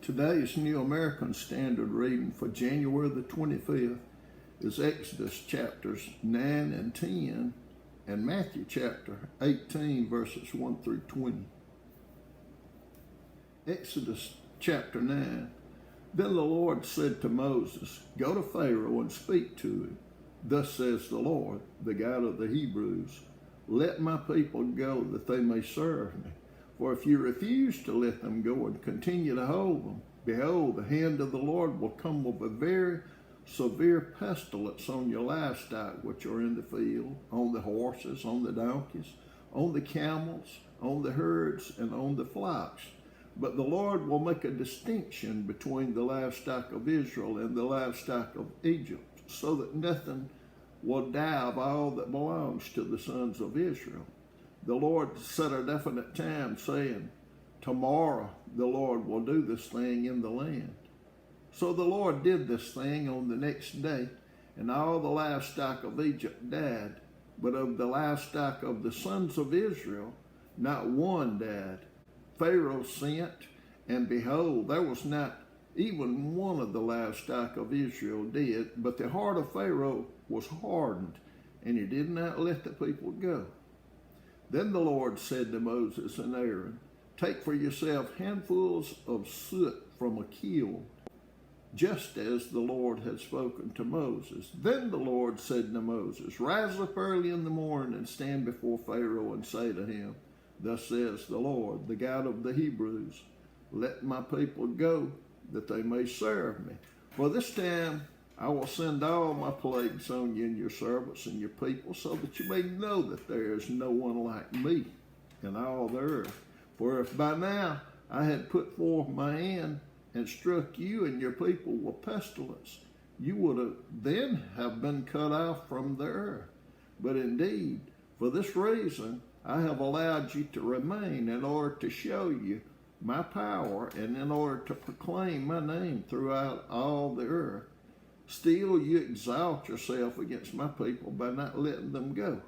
Today's New American Standard reading for January the 25th is Exodus chapters 9 and 10 and Matthew chapter 18 verses 1 through 20. Exodus chapter 9. Then the Lord said to Moses, "Go to Pharaoh and speak to him. Thus says the Lord, the God of the Hebrews, let my people go that they may serve me. For if you refuse to let them go and continue to hold them, behold, the hand of the Lord will come with a very severe pestilence on your livestock which are in the field, on the horses, on the donkeys, on the camels, on the herds, and on the flocks. But the Lord will make a distinction between the livestock of Israel and the livestock of Egypt, so that nothing will die of all that belongs to the sons of Israel. The Lord set a definite time, saying, tomorrow the Lord will do this thing in the land. So the Lord did this thing on the next day, and all the livestock of Egypt died. But of the livestock of the sons of Israel, not one died. Pharaoh sent, and behold, there was not even one of the livestock of Israel dead, but the heart of Pharaoh was hardened, and he did not let the people go. Then the Lord said to Moses and Aaron, take for yourself handfuls of soot from a kiln, just as the Lord had spoken to Moses. Then the Lord said to Moses, rise up early in the morning and stand before Pharaoh and say to him, thus says the Lord, the God of the Hebrews, let my people go that they may serve me. For this time I will send all my plagues on you and your servants and your people, so that you may know that there is no one like me in all the earth. For if by now I had put forth my hand and struck you and your people with pestilence, you would have then have been cut off from the earth. But indeed, for this reason I have allowed you to remain, in order to show you my power and in order to proclaim my name throughout all the earth. Still you exalt yourself against my people by not letting them go.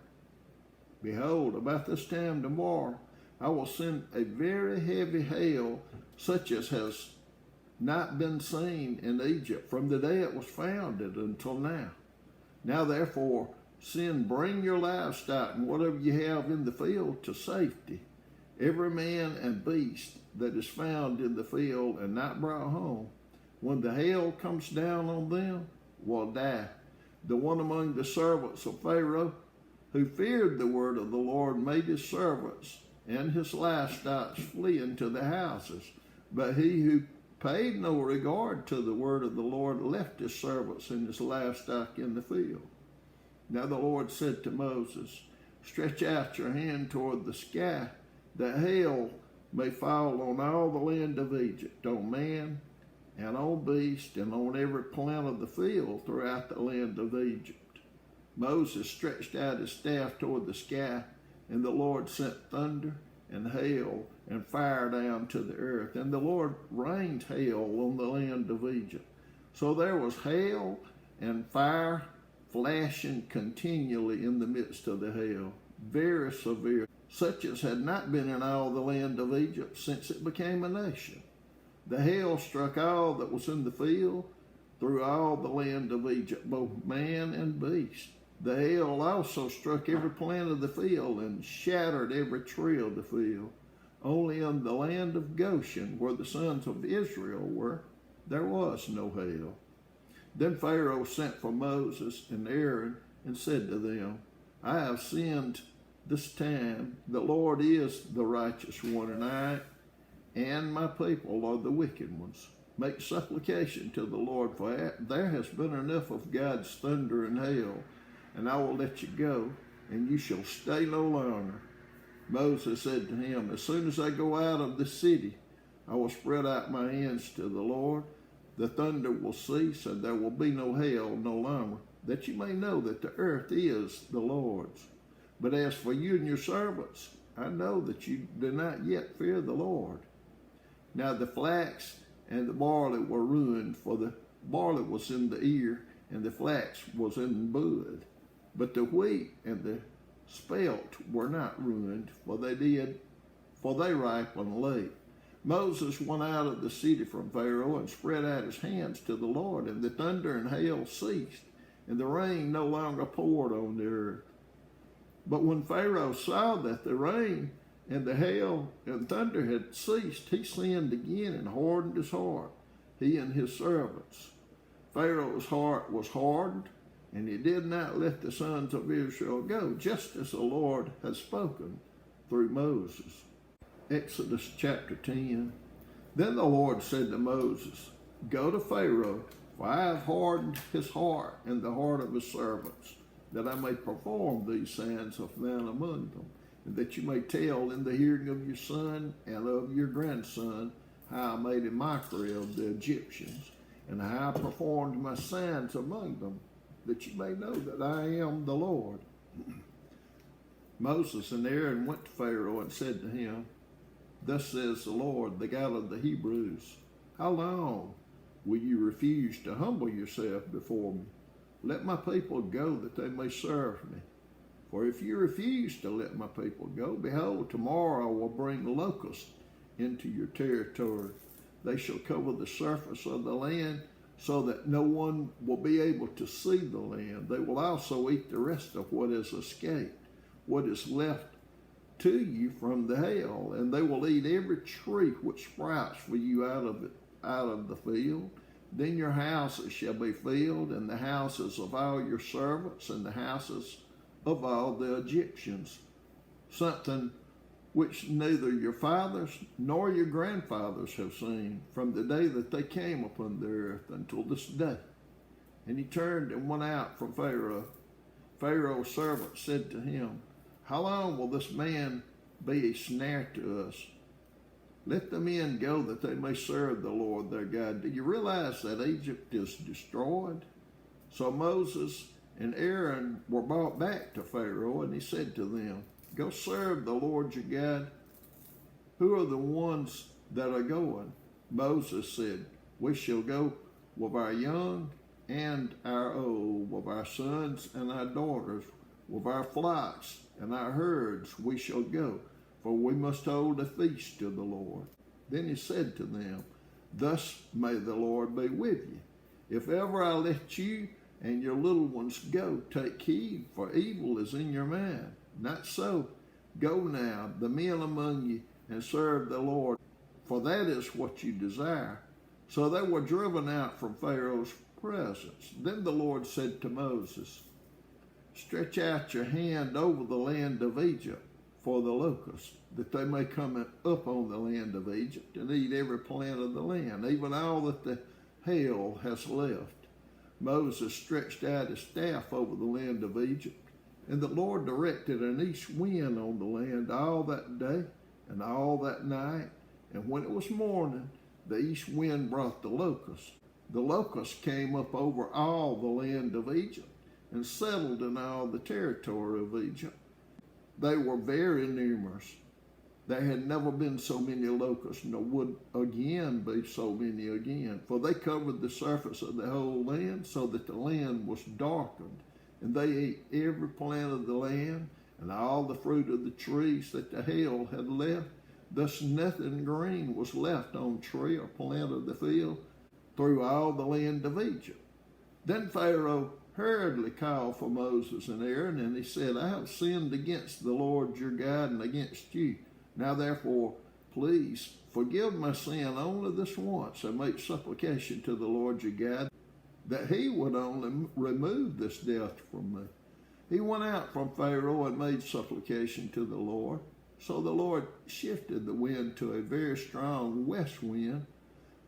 Behold, about this time tomorrow, I will send a very heavy hail, such as has not been seen in Egypt from the day it was founded until now. Now therefore, bring your livestock and whatever you have in the field to safety. Every man and beast that is found in the field and not brought home, when the hail comes down on them, will die. The one among the servants of Pharaoh who feared the word of the Lord made his servants and his livestock flee into the houses. But he who paid no regard to the word of the Lord left his servants and his livestock in the field. Now the Lord said to Moses, stretch out your hand toward the sky, that hail may fall on all the land of Egypt, on man and on beast, and on every plant of the field throughout the land of Egypt. Moses stretched out his staff toward the sky, and the Lord sent thunder and hail and fire down to the earth. And the Lord rained hail on the land of Egypt. So there was hail and fire flashing continually in the midst of the hail, very severe, such as had not been in all the land of Egypt since it became a nation. The hail struck all that was in the field through all the land of Egypt, both man and beast. The hail also struck every plant of the field and shattered every tree of the field. Only in the land of Goshen, where the sons of Israel were, there was no hail. Then Pharaoh sent for Moses and Aaron and said to them, I have sinned this time. The Lord is the righteous one, and I and my people are the wicked ones. Make supplication to the Lord, for there has been enough of God's thunder and hail, and I will let you go, and you shall stay no longer. Moses said to him, as soon as I go out of the city, I will spread out my hands to the Lord. The thunder will cease, and there will be no hail no longer, that you may know that the earth is the Lord's. But as for you and your servants, I know that you do not yet fear the Lord. Now the flax and the barley were ruined, for the barley was in the ear, and the flax was in bud. But the wheat and the spelt were not ruined, for they ripened late. Moses went out of the city from Pharaoh and spread out his hands to the Lord, and the thunder and hail ceased, and the rain no longer poured on the earth. But when Pharaoh saw that the rain and the hail and thunder had ceased, he sinned again and hardened his heart, he and his servants. Pharaoh's heart was hardened, and he did not let the sons of Israel go, just as the Lord had spoken through Moses. Exodus chapter 10. Then the Lord said to Moses, Go to Pharaoh, for I have hardened his heart and the heart of his servants, that I may perform these signs of man among them, and that you may tell in the hearing of your son and of your grandson how I made a mockery of the Egyptians, and how I performed my signs among them, that you may know that I am the Lord. Moses and Aaron went to Pharaoh and said to him, Thus says the Lord, the God of the Hebrews, How long will you refuse to humble yourself before me? Let my people go that they may serve me. For if you refuse to let my people go, behold, tomorrow I will bring locusts into your territory. They shall cover the surface of the land so that no one will be able to see the land. They will also eat the rest of what has escaped, what is left to you from the hail, and they will eat every tree which sprouts for you out of the field. Then your houses shall be filled, and the houses of all your servants, and the houses of all the Egyptians, something which neither your fathers nor your grandfathers have seen from the day that they came upon the earth until this day. And he turned and went out from Pharaoh. Pharaoh's servant said to him, How long will this man be a snare to us? Let the men go that they may serve the Lord their God. Do you realize that Egypt is destroyed? So Moses and Aaron were brought back to Pharaoh, and he said to them, Go serve the Lord your God. Who are the ones that are going? Moses said, We shall go with our young and our old, with our sons and our daughters, with our flocks and our herds we shall go, for we must hold a feast to the Lord. Then he said to them, Thus may the Lord be with you. If ever I let you and your little ones go, take heed, for evil is in your mind. Not so. Go now, the men among you, and serve the Lord, for that is what you desire. So they were driven out from Pharaoh's presence. Then the Lord said to Moses, Stretch out your hand over the land of Egypt for the locusts, that they may come up on the land of Egypt and eat every plant of the land, even all that the hail has left. Moses stretched out his staff over the land of Egypt, and the Lord directed an east wind on the land all that day and all that night. And when it was morning, the east wind brought the locusts. The locusts came up over all the land of Egypt and settled in all the territory of Egypt. They were very numerous. There had never been so many locusts, nor would again be so many again. For they covered the surface of the whole land, so that the land was darkened. And they ate every plant of the land, and all the fruit of the trees that the hail had left. Thus nothing green was left on tree or plant of the field through all the land of Egypt. Then Pharaoh hurriedly called for Moses and Aaron, and he said, I have sinned against the Lord your God and against you. Now therefore, please forgive my sin only this once, and make supplication to the Lord your God, that he would only remove this death from me. He went out from Pharaoh and made supplication to the Lord. So the Lord shifted the wind to a very strong west wind,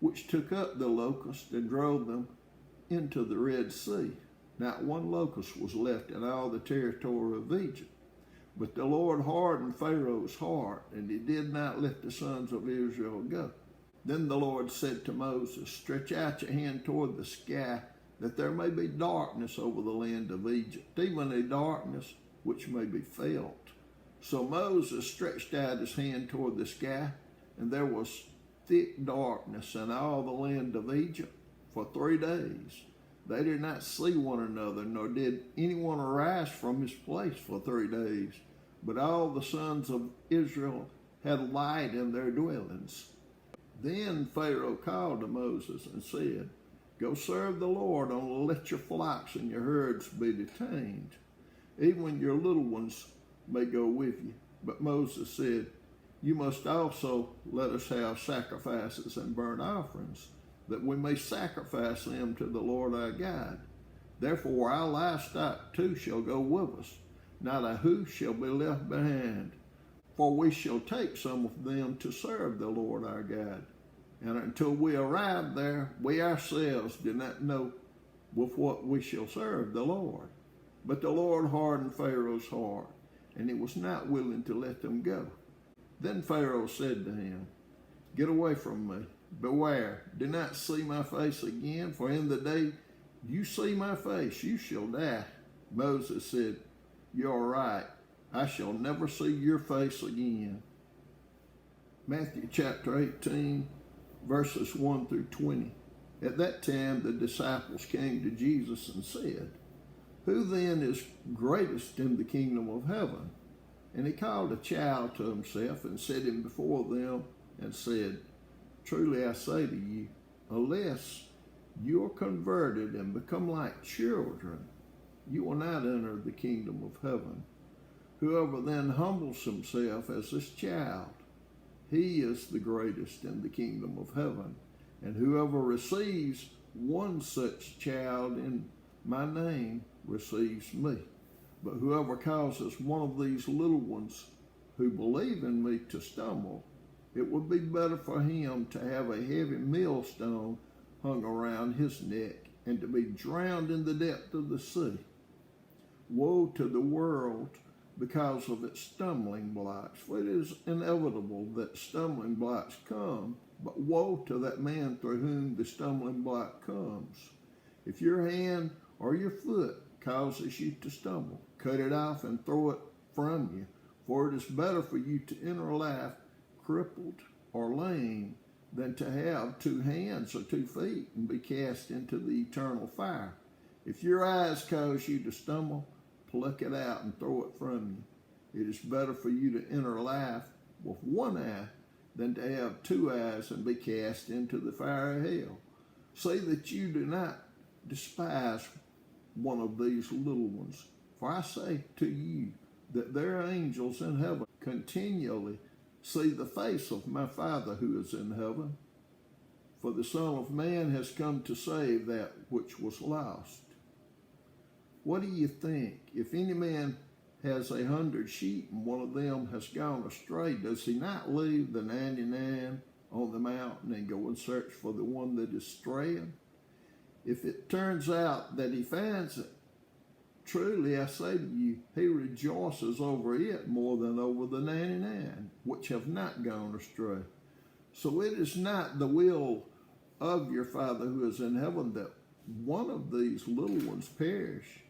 which took up the locusts and drove them into the Red Sea. Not one locust was left in all the territory of Egypt. But the Lord hardened Pharaoh's heart, and he did not let the sons of Israel go. Then the Lord said to Moses, Stretch out your hand toward the sky, that there may be darkness over the land of Egypt, even a darkness which may be felt. So Moses stretched out his hand toward the sky, and there was thick darkness in all the land of Egypt for 3 days. They did not see one another, nor did anyone arise from his place for 3 days. But all the sons of Israel had light in their dwellings. Then Pharaoh called to Moses and said, Go serve the Lord, only let your flocks and your herds be detained. Even your little ones may go with you. But Moses said, You must also let us have sacrifices and burnt offerings, that we may sacrifice them to the Lord our God. Therefore our livestock too shall go with us, not a hoof shall be left behind. For we shall take some of them to serve the Lord our God. And until we arrive there, we ourselves do not know with what we shall serve the Lord. But the Lord hardened Pharaoh's heart, and he was not willing to let them go. Then Pharaoh said to him, Get away from me. Beware, do not see my face again, for in the day you see my face, you shall die. Moses said, You are right. I shall never see your face again. Matthew chapter 18, verses 1 through 20. At that time the disciples came to Jesus and said, Who then is greatest in the kingdom of heaven? And he called a child to himself and set him before them and said, Truly I say to you, unless you are converted and become like children, you will not enter the kingdom of heaven. Whoever then humbles himself as this child, he is the greatest in the kingdom of heaven. And whoever receives one such child in my name receives me. But whoever causes one of these little ones who believe in me to stumble, it would be better for him to have a heavy millstone hung around his neck and to be drowned in the depth of the sea. Woe to the world because of its stumbling blocks, for it is inevitable that stumbling blocks come, but woe to that man through whom the stumbling block comes. If your hand or your foot causes you to stumble, cut it off and throw it from you, for it is better for you to enter life crippled or lame than to have 2 hands or 2 feet and be cast into the eternal fire. If your eyes cause you to stumble, pluck it out and throw it from you. It is better for you to enter life with 1 eye than to have 2 eyes and be cast into the fire of hell. Say that you do not despise one of these little ones. For I say to you that their angels in heaven continually see the face of my Father who is in heaven. For the Son of Man has come to save that which was lost. What do you think? If any man has 100 sheep and one of them has gone astray, does he not leave the 99 on the mountain and go and search for the one that is straying? If it turns out that he finds it, truly I say to you, he rejoices over it more than over the 99, which have not gone astray. So it is not the will of your Father who is in heaven that one of these little ones perish.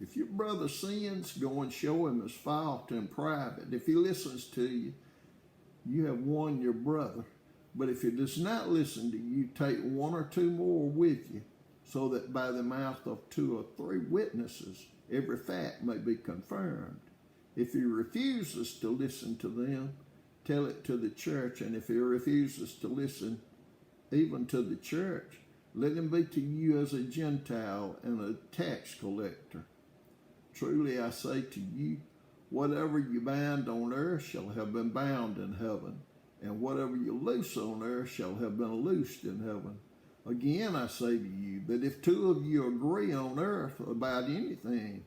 If your brother sins, go and show him his fault in private. If he listens to you, you have won your brother. But if he does not listen to you, take 1 or 2 more with you, so that by the mouth of 2 or 3 witnesses, every fact may be confirmed. If he refuses to listen to them, tell it to the church. And if he refuses to listen even to the church, let him be to you as a Gentile and a tax collector. Truly I say to you, whatever you bind on earth shall have been bound in heaven, and whatever you loose on earth shall have been loosed in heaven. Again I say to you, that if 2 of you agree on earth about anything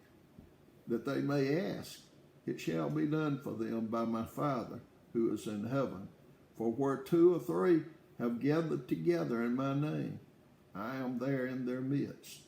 that they may ask, it shall be done for them by my Father who is in heaven. For where 2 or 3 have gathered together in my name, I am there in their midst.